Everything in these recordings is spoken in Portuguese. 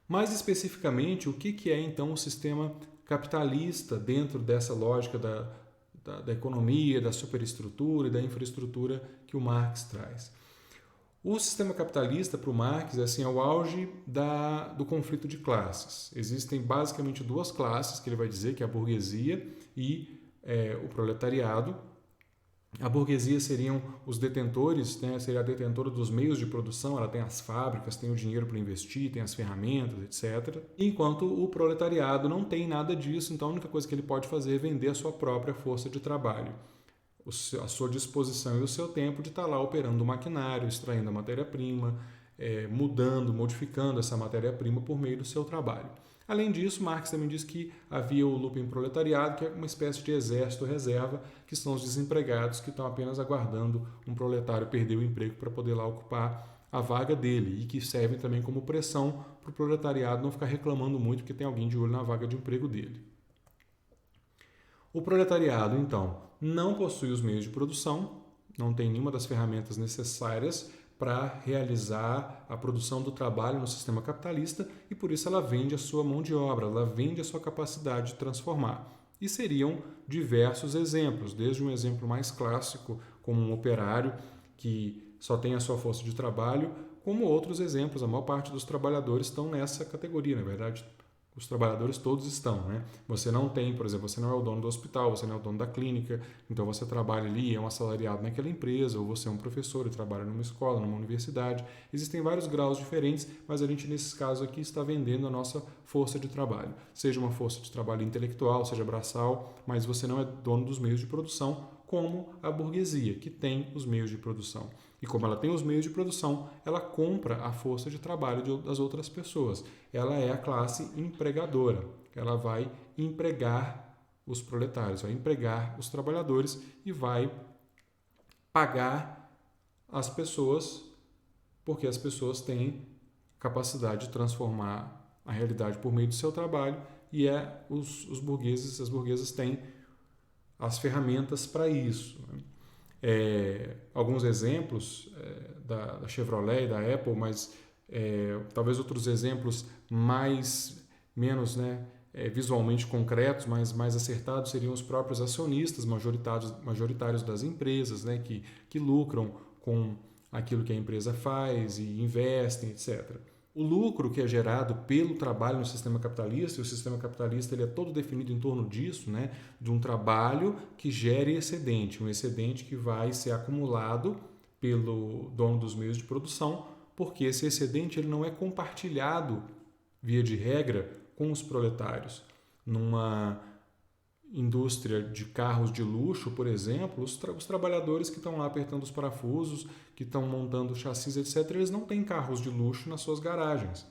Mais especificamente, o que é então o sistema capitalista dentro dessa lógica da economia, da superestrutura e da infraestrutura que o Marx traz? O sistema capitalista, para o Marx, é o auge do conflito de classes. Existem basicamente duas classes que ele vai dizer, que é a burguesia e o proletariado. A burguesia seriam os detentores, né? Seria a detentora dos meios de produção, ela tem as fábricas, tem o dinheiro para investir, tem as ferramentas, etc. Enquanto o proletariado não tem nada disso, então a única coisa que ele pode fazer é vender a sua própria força de trabalho, a sua disposição e o seu tempo de estar lá operando o maquinário, extraindo a matéria-prima, mudando, modificando essa matéria-prima por meio do seu trabalho. Além disso, Marx também diz que havia o lumpen proletariado, que é uma espécie de exército reserva, que são os desempregados que estão apenas aguardando um proletário perder o emprego para poder lá ocupar a vaga dele e que servem também como pressão para o proletariado não ficar reclamando muito porque tem alguém de olho na vaga de emprego dele. O proletariado, então, não possui os meios de produção, não tem nenhuma das ferramentas necessárias para realizar a produção do trabalho no sistema capitalista e por isso ela vende a sua mão de obra, ela vende a sua capacidade de transformar. E seriam diversos exemplos, desde um exemplo mais clássico, como um operário que só tem a sua força de trabalho, como outros exemplos. A maior parte dos trabalhadores estão nessa categoria, na verdade. Os trabalhadores todos estão, né? Você não tem, por exemplo, você não é o dono do hospital, você não é o dono da clínica, então você trabalha ali, é um assalariado naquela empresa, ou você é um professor e trabalha numa escola, numa universidade. Existem vários graus diferentes, mas a gente, nesses casos aqui, está vendendo a nossa força de trabalho. Seja uma força de trabalho intelectual, seja braçal, mas você não é dono dos meios de produção, como a burguesia, que tem os meios de produção. E como ela tem os meios de produção, ela compra a força de trabalho das outras pessoas. Ela é a classe empregadora. Ela vai empregar os proletários, vai empregar os trabalhadores e vai pagar as pessoas, porque as pessoas têm capacidade de transformar a realidade por meio do seu trabalho e os burgueses, as burguesas têm as ferramentas para isso. Alguns exemplos da Chevrolet e da Apple, mas talvez outros exemplos menos visualmente concretos, mas mais acertados seriam os próprios acionistas majoritários das empresas, né, que lucram com aquilo que a empresa faz e investem, etc. O lucro que é gerado pelo trabalho no sistema capitalista, e o sistema capitalista ele é todo definido em torno disso, né, de um trabalho que gere excedente, um excedente que vai ser acumulado pelo dono dos meios de produção, porque esse excedente ele não é compartilhado, via de regra, com os proletários. Numa indústria de carros de luxo, por exemplo, os trabalhadores que estão lá apertando os parafusos, que estão montando chassis, etc., eles não têm carros de luxo nas suas garagens.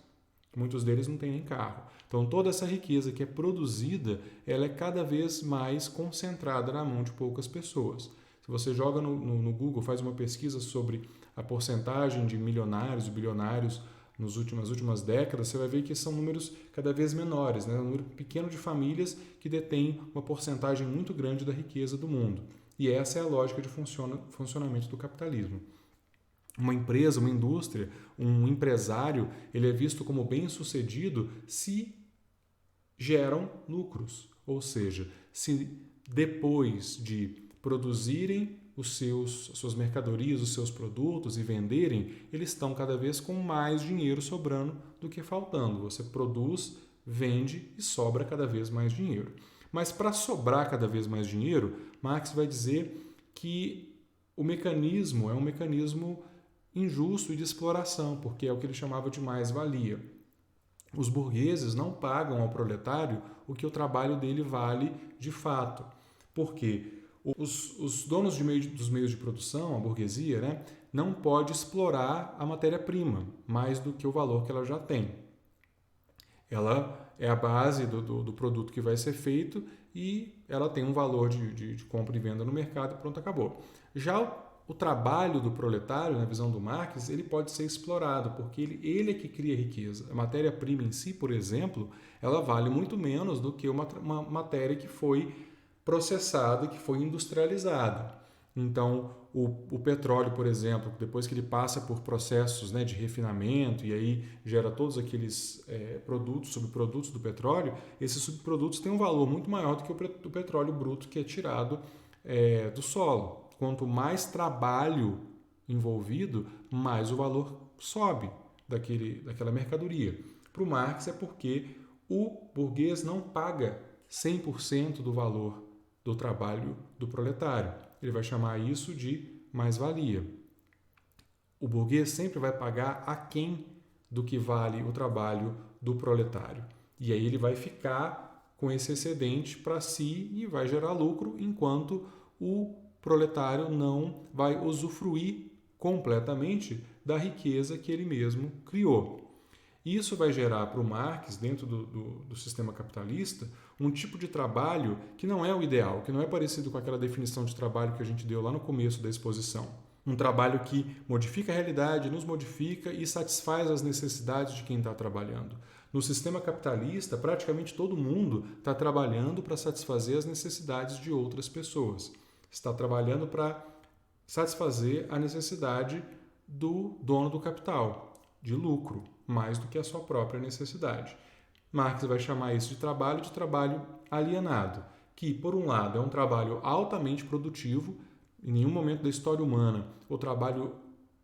Muitos deles não têm nem carro. Então, toda essa riqueza que é produzida, ela é cada vez mais concentrada na mão de poucas pessoas. Se você joga no Google, faz uma pesquisa sobre a porcentagem de milionários e bilionários nas últimas décadas, você vai ver que são números cada vez menores, né? Um número pequeno de famílias que detêm uma porcentagem muito grande da riqueza do mundo. E essa é a lógica de funcionamento do capitalismo. Uma empresa, uma indústria, um empresário, ele é visto como bem-sucedido se geram lucros. Ou seja, se depois de produzirem as suas mercadorias, os seus produtos e venderem, eles estão cada vez com mais dinheiro sobrando do que faltando. Você produz, vende e sobra cada vez mais dinheiro. Mas para sobrar cada vez mais dinheiro, Marx vai dizer que o mecanismo é um mecanismo injusto e de exploração, porque é o que ele chamava de mais-valia. Os burgueses não pagam ao proletário o que o trabalho dele vale de fato. Por quê? Os donos dos meios de produção, a burguesia, né, não pode explorar a matéria-prima mais do que o valor que ela já tem. Ela é a base do produto que vai ser feito e ela tem um valor de compra e venda no mercado e pronto, acabou. Já o trabalho do proletário, na visão do Marx, ele pode ser explorado, porque ele é que cria riqueza. A matéria-prima em si, por exemplo, ela vale muito menos do que uma matéria que foi processada, que foi industrializada. Então, o petróleo, por exemplo, depois que ele passa por processos, né, de refinamento e aí gera todos aqueles produtos, subprodutos do petróleo, esses subprodutos têm um valor muito maior do que o petróleo bruto que é tirado do solo. Quanto mais trabalho envolvido, mais o valor sobe daquela mercadoria. Para o Marx é porque o burguês não paga 100% do valor do trabalho do proletário. Ele vai chamar isso de mais-valia. O burguês sempre vai pagar aquém do que vale o trabalho do proletário. E aí ele vai ficar com esse excedente para si e vai gerar lucro, enquanto o proletário não vai usufruir completamente da riqueza que ele mesmo criou. Isso vai gerar para o Marx, dentro do sistema capitalista, um tipo de trabalho que não é o ideal, que não é parecido com aquela definição de trabalho que a gente deu lá no começo da exposição. Um trabalho que modifica a realidade, nos modifica e satisfaz as necessidades de quem está trabalhando. No sistema capitalista, praticamente todo mundo está trabalhando para satisfazer as necessidades de outras pessoas. Está trabalhando para satisfazer a necessidade do dono do capital, de lucro, mais do que a sua própria necessidade. Marx vai chamar isso de trabalho alienado, que, por um lado, é um trabalho altamente produtivo. Em nenhum momento da história humana o trabalho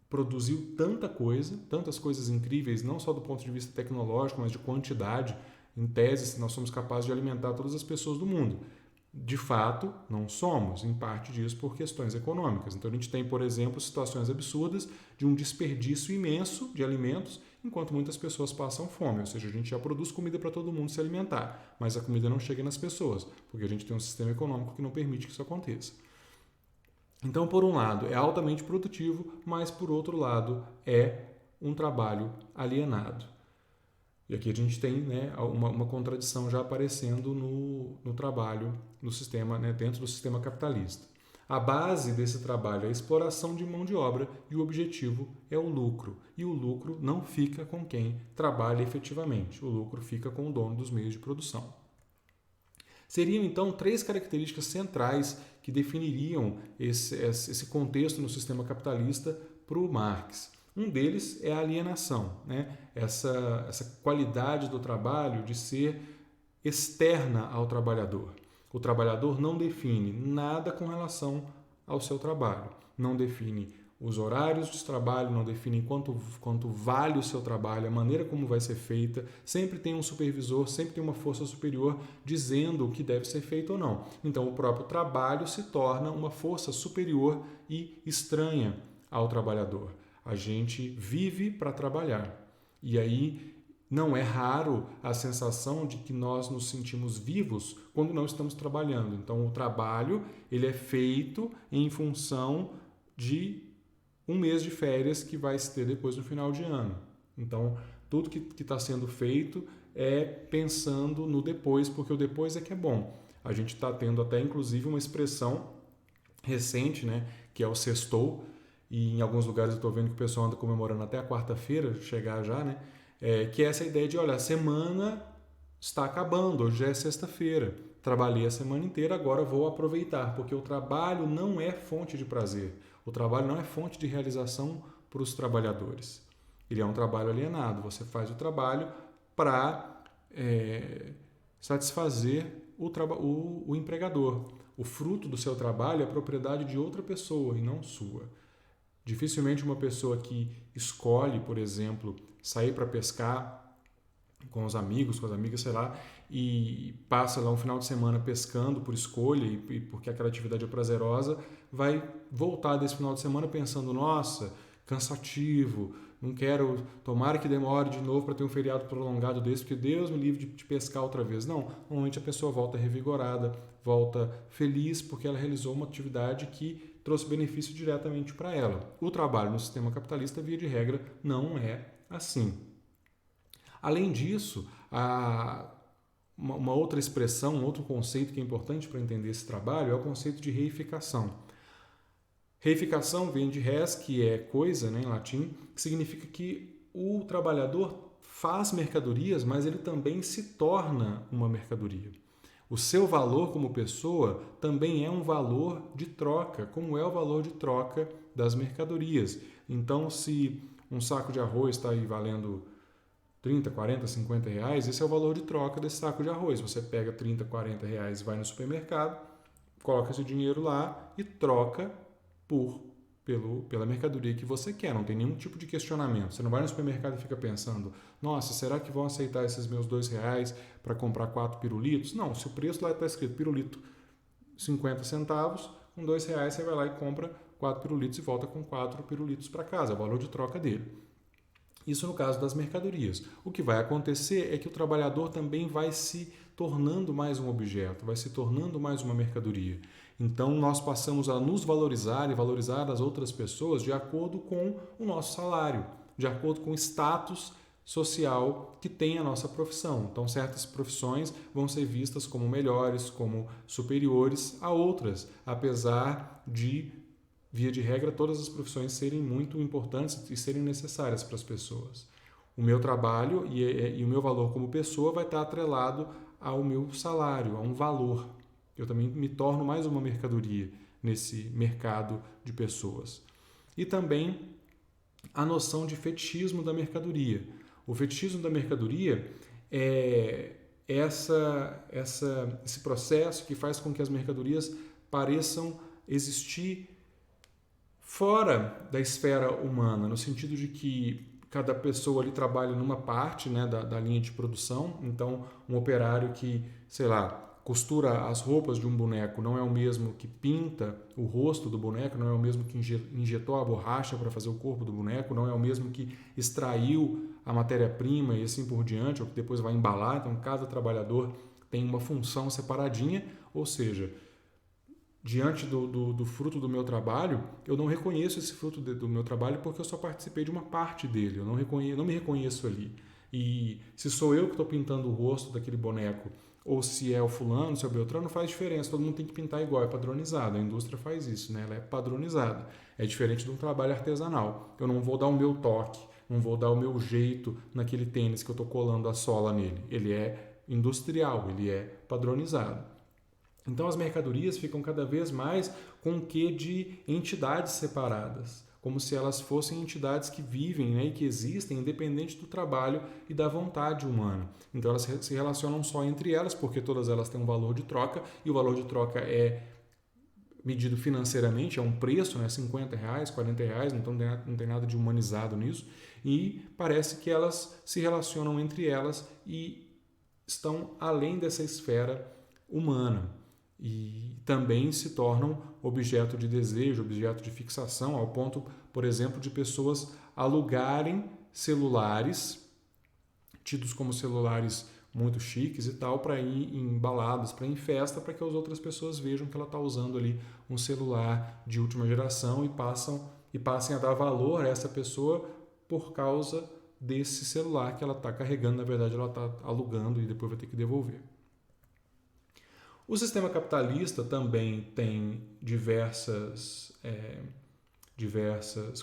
produziu tantas coisas incríveis, não só do ponto de vista tecnológico, mas de quantidade. Em tese, nós somos capazes de alimentar todas as pessoas do mundo. De fato, não somos, em parte disso por questões econômicas. Então, a gente tem, por exemplo, situações absurdas de um desperdício imenso de alimentos, enquanto muitas pessoas passam fome. Ou seja, a gente já produz comida para todo mundo se alimentar, mas a comida não chega nas pessoas, porque a gente tem um sistema econômico que não permite que isso aconteça. Então, por um lado, é altamente produtivo, mas, por outro lado, é um trabalho alienado. E aqui a gente tem, né, uma contradição já aparecendo no trabalho, no sistema, né, dentro do sistema capitalista. A base desse trabalho é a exploração de mão de obra e o objetivo é o lucro. E o lucro não fica com quem trabalha efetivamente, o lucro fica com o dono dos meios de produção. Seriam, então, 3 características centrais que definiriam esse contexto no sistema capitalista para o Marx. Um deles é a alienação, né? Essa qualidade do trabalho de ser externa ao trabalhador. O trabalhador não define nada com relação ao seu trabalho, não define os horários de trabalho, não define quanto vale o seu trabalho, a maneira como vai ser feita. Sempre tem um supervisor, sempre tem uma força superior dizendo o que deve ser feito ou não. Então, o próprio trabalho se torna uma força superior e estranha ao trabalhador. A gente vive para trabalhar. E aí não é raro a sensação de que nós nos sentimos vivos quando não estamos trabalhando. Então, o trabalho ele é feito em função de um mês de férias que vai se ter depois no final de ano. Então, tudo que está sendo feito é pensando no depois, porque o depois é que é bom. A gente está tendo até, inclusive, uma expressão recente, né, que é o sextou, e em alguns lugares eu estou vendo que o pessoal anda comemorando até a quarta-feira, chegar já, né, que é essa ideia de, olha, a semana está acabando, hoje já é sexta-feira, trabalhei a semana inteira, agora vou aproveitar, porque o trabalho não é fonte de prazer. O trabalho não é fonte de realização para os trabalhadores. Ele é um trabalho alienado. Você faz o trabalho para satisfazer o empregador. O fruto do seu trabalho é propriedade de outra pessoa e não sua. Dificilmente uma pessoa que escolhe, por exemplo, sair para pescar com os amigos, com as amigas, sei lá, e passa lá um final de semana pescando por escolha e porque aquela atividade é prazerosa, vai voltar desse final de semana pensando, nossa, cansativo, não quero, tomara que demore de novo para ter um feriado prolongado desse, porque Deus me livre de pescar outra vez. Não, normalmente a pessoa volta revigorada, volta feliz porque ela realizou uma atividade que trouxe benefício diretamente para ela. O trabalho no sistema capitalista, via de regra, não é assim. Além disso, uma outra expressão, um outro conceito que é importante para entender esse trabalho é o conceito de reificação. Reificação vem de res, que é coisa, né, em latim, que significa que o trabalhador faz mercadorias, mas ele também se torna uma mercadoria. O seu valor como pessoa também é um valor de troca, como é o valor de troca das mercadorias. Então, se um saco de arroz está aí valendo 30, 40, 50 reais, esse é o valor de troca desse saco de arroz. Você pega 30, 40 reais e vai no supermercado, coloca esse dinheiro lá e troca pela mercadoria que você quer. Não tem nenhum tipo de questionamento. Você não vai no supermercado e fica pensando, nossa, será que vão aceitar esses meus R$ 2 para comprar 4 pirulitos? Não, se o preço lá está escrito pirulito 50 centavos, com R$ 2 você vai lá e compra 4 pirulitos e volta com 4 pirulitos para casa, é o valor de troca dele. Isso no caso das mercadorias. O que vai acontecer é que o trabalhador também vai se tornando mais um objeto, vai se tornando mais uma mercadoria. Então nós passamos a nos valorizar e valorizar as outras pessoas de acordo com o nosso salário, de acordo com o status social que tem a nossa profissão. Então certas profissões vão ser vistas como melhores, como superiores a outras, apesar de, via de regra, todas as profissões serem muito importantes e serem necessárias para as pessoas. O meu trabalho e o meu valor como pessoa vai estar atrelado ao meu salário, a um valor. Eu também me torno mais uma mercadoria nesse mercado de pessoas. E também a noção de fetichismo da mercadoria. O fetichismo da mercadoria é esse processo que faz com que as mercadorias pareçam existir fora da esfera humana, no sentido de que cada pessoa ali trabalha numa parte, né, da linha de produção. Então, um operário que, sei lá, costura as roupas de um boneco não é o mesmo que pinta o rosto do boneco, não é o mesmo que injetou a borracha para fazer o corpo do boneco, não é o mesmo que extraiu a matéria-prima e assim por diante, ou que depois vai embalar. Então, cada trabalhador tem uma função separadinha, ou seja, diante do fruto do meu trabalho, eu não reconheço esse fruto do meu trabalho porque eu só participei de uma parte dele, eu não me reconheço ali. E se sou eu que estou pintando o rosto daquele boneco, ou se é o fulano, se é o Beltrano, não faz diferença, todo mundo tem que pintar igual, é padronizado, a indústria faz isso, né? Ela é padronizada, é diferente de um trabalho artesanal. Eu não vou dar o meu toque, não vou dar o meu jeito naquele tênis que eu estou colando a sola nele, ele é industrial, ele é padronizado. Então as mercadorias ficam cada vez mais com o quê de entidades separadas, como se elas fossem entidades que vivem, né, e que existem independente do trabalho e da vontade humana. Então elas se relacionam só entre elas, porque todas elas têm um valor de troca, e o valor de troca é medido financeiramente, é um preço, né, R$50, R$40, então não tem nada de humanizado nisso, e parece que elas se relacionam entre elas e estão além dessa esfera humana. E também se tornam objeto de desejo, objeto de fixação, ao ponto, por exemplo, de pessoas alugarem celulares, tidos como celulares muito chiques e tal, para ir em baladas, para ir em festa, para que as outras pessoas vejam que ela está usando ali um celular de última geração e passem a dar valor a essa pessoa por causa desse celular que ela está carregando. Na verdade, ela está alugando e depois vai ter que devolver. O sistema capitalista também tem diversas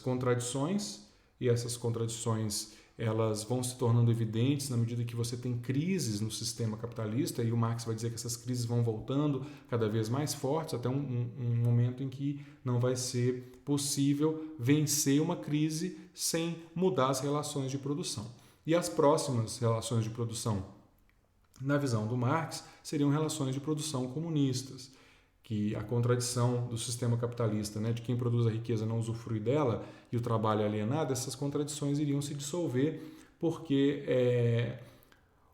contradições, e essas contradições elas vão se tornando evidentes na medida que você tem crises no sistema capitalista, e o Marx vai dizer que essas crises vão voltando cada vez mais fortes, até um momento em que não vai ser possível vencer uma crise sem mudar as relações de produção. E as próximas relações de produção, na visão do Marx, seriam relações de produção comunistas, que a contradição do sistema capitalista, né, de quem produz a riqueza não usufrui dela e o trabalho é alienado, essas contradições iriam se dissolver porque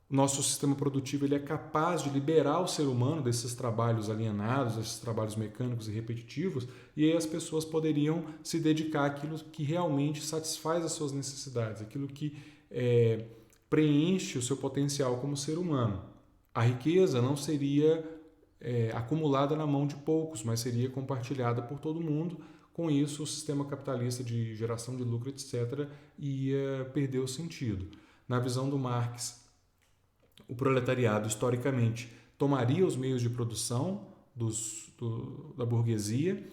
o nosso sistema produtivo ele é capaz de liberar o ser humano desses trabalhos alienados, desses trabalhos mecânicos e repetitivos, e aí as pessoas poderiam se dedicar àquilo que realmente satisfaz as suas necessidades, aquilo que preenche o seu potencial como ser humano. A riqueza não seria acumulada na mão de poucos, mas seria compartilhada por todo mundo. Com isso, o sistema capitalista de geração de lucro, etc., ia perder o sentido. Na visão do Marx, o proletariado, historicamente, tomaria os meios de produção da burguesia,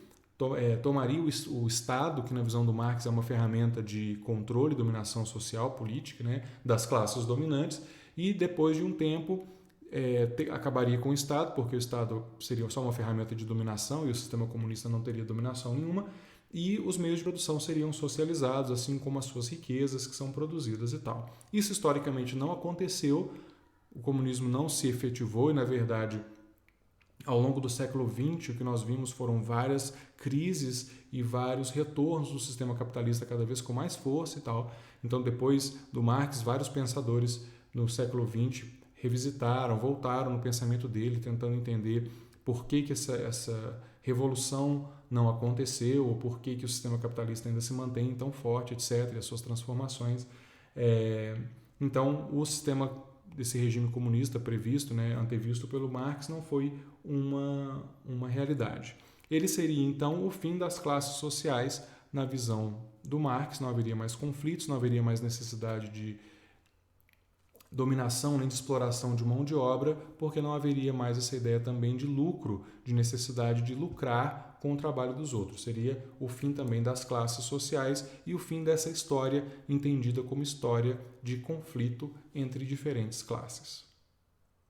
tomaria o Estado, que na visão do Marx é uma ferramenta de controle e dominação social, política, né, das classes dominantes, e depois de um tempo acabaria com o Estado, porque o Estado seria só uma ferramenta de dominação e o sistema comunista não teria dominação nenhuma, e os meios de produção seriam socializados, assim como as suas riquezas que são produzidas e tal. Isso historicamente não aconteceu, o comunismo não se efetivou e, na verdade, ao longo do século XX, o que nós vimos foram várias crises e vários retornos do sistema capitalista cada vez com mais força e tal. Então, depois do Marx, vários pensadores no século XX revisitaram, voltaram no pensamento dele, tentando entender por que essa revolução não aconteceu, ou por que o sistema capitalista ainda se mantém tão forte, etc., e as suas transformações. Então, o sistema desse regime comunista previsto, antevisto pelo Marx, não foi uma realidade. Ele seria, então, o fim das classes sociais na visão do Marx. Não haveria mais conflitos, não haveria mais necessidade de dominação nem de exploração de mão de obra, porque não haveria mais essa ideia também de lucro, de necessidade de lucrar com o trabalho dos outros. Seria o fim também das classes sociais e o fim dessa história entendida como história de conflito entre diferentes classes.